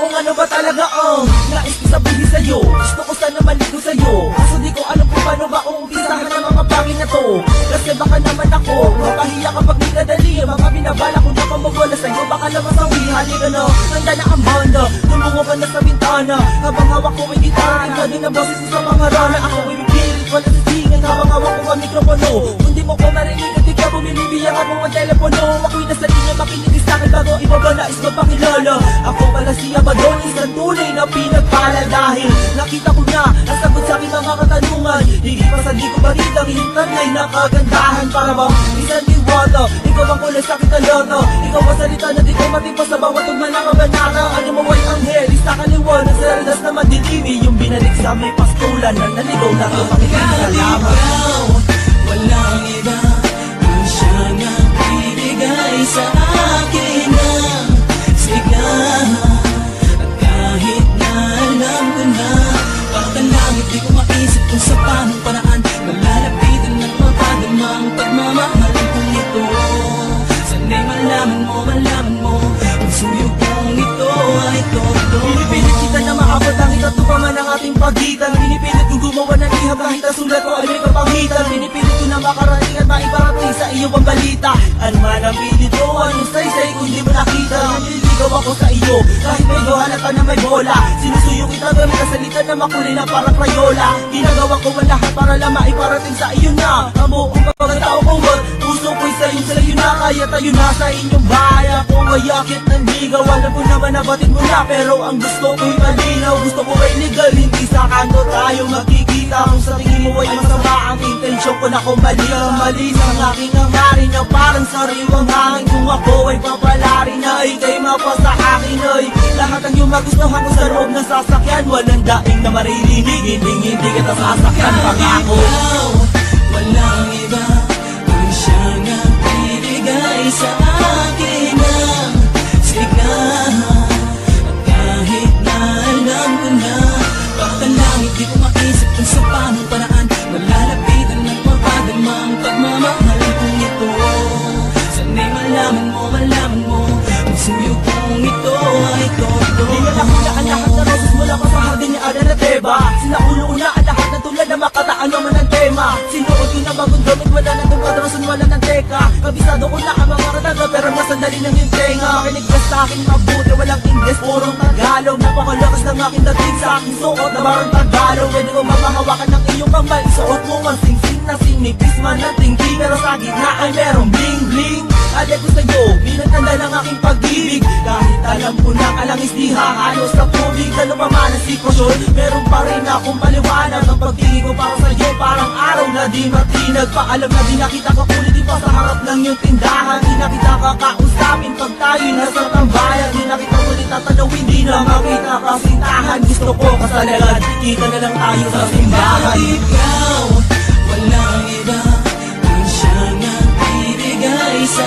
kung ano ba talaga ang nais ko sabihin sa'yo. Gusto ko sana maligo sa'yo, kaso di ko alam kung paano ba uumpisahan ang mga bagay na to. Kasi baka naman ako mapahiya kapag minadali ang mga binabala ko na pamawala sa'yo. Baka lang masawi, halika na, handa na ang banda. Tumungo ka na sa bintana, habang hawak ko ay gitara. Ikaw din ang boses sa mga rana. Ako ay bibirit, wala sa singan, habang hawak ko ang mikropono. Kung di mo ko marinig at di ka bumibibiyang ako ang telepono. Ako'y nasa linya, makinig sa'kin bago ibaba nais magpakilala. Ako pala si Abaddon, isang tunay na pinagpala. Dahil nakita ko na ang sagot sa aking mga katanungan. Higit pa sa di ko balitang hintanay na kagandahan. Para bang isang diwata, ikaw ang kulay sa aking talata. Ikaw ang salita na di ko matimpa sa bawat tugma na kabanata. Ano mo ay anghel, isa kaliwanag sa ridas na madilimi. Yung binalik sa may pastulan na naligaw na ito pakikinig na lamang. Ikaw, walang iba, ang siyang nagbibigay sa akin ng sigla. At kahit na alam ko na parang langit, di ko maisip kung sa paanong paraan malalapitan at mapadama ang pagmamahal kong ito. Sana'y malaman mo ang suyog kong ito ay totoo. Pinipilit kita na maabot ang ikaw pa man ang ating pagitan. Pinipilit kong gumawa ng liham kahit ang sulat ko ay may kapangitan. Pinipilit ko na makarating at maiparating sa iyo ang balita. Ano man ang pilit ko, anong saysay kung di mo nakita. Naliligaw ako sa iyo kahit may halata na may bola. Sinusuyo kita gamit ang salita na makulay na parang krayola. Ginagawa ko ang lahat para lang maiparating sa iyo na ang buong pagkatao ko. Puso ko'y sa'yo na, kaya tayo na sa inyong bahay. Ako ay akit ng ligaw, alam ko naman nabatid mo na, pero ang gusto ko'y malinaw. Gusto ko ay legal, hindi sa kanto tayo magkikita. Kung sa tingin mo ay masama ang intensyon ko na kung mali ang mali ang aking hangarin na parang sariwang hangin. Kung ako ay papalari na ika'y mapasa akin ay lahat ang iyong magustuhan ko sa loob ng sasakyan. Walang daing na maririnig, hindi kita sasakyan. Pangako Ikaw, walang iba, ang siyang nagbibigay sa akin ng sigla. At kahit na alam ko na parang langit, di ko maisip kung sa paanong paraan malalapitan at mapadama ang pagmamahal kong ito. Sana'y malaman mo ang suyog kong ito ay totoo. Hinalakulaan lahat na roses mula pa sa hardin ni Adan at Eva. Sinaulo na ang lahat ng tulad na makataan naman ang tema. Sinuot ko na bagong gamit, wala na itong kadrason, wala ng teka. Kabisado ko na ang mga radaga, pero masandali lang yung tenga. Makinig ka sa akin mabuti, walang Ingles, purong Tagalog. Napakalakas ng aking dating sa aking suot na barang Tagalog. Pwede ko mamahawakan ng iyong kamay, suot mo ang sing-sing na sinipis man ng tinggi. Pero sa gitna ay merong bling-bling. Alay ko sa'yo, binagtanda ng aking pag-ibig. Kahit alam ko na kalangis di hahalos sa tubig. Ano pa man ang sitwasyon, meron pa rin akong paliwanag. Ang pagtingin ko para sa'yo, parang araw na di matinag. Paalam na di nakita ka kulit, di pa sa harap ng iyong tindahan. Di nakita ka kausapin pag tayo nasa tambayan. Di nakita kulit tatanawin, di na makita kasintahan. Gusto ko kasalanan, kita na lang tayo sa simbahan. Ikaw, walang iba, ang siyang nagbibigay sa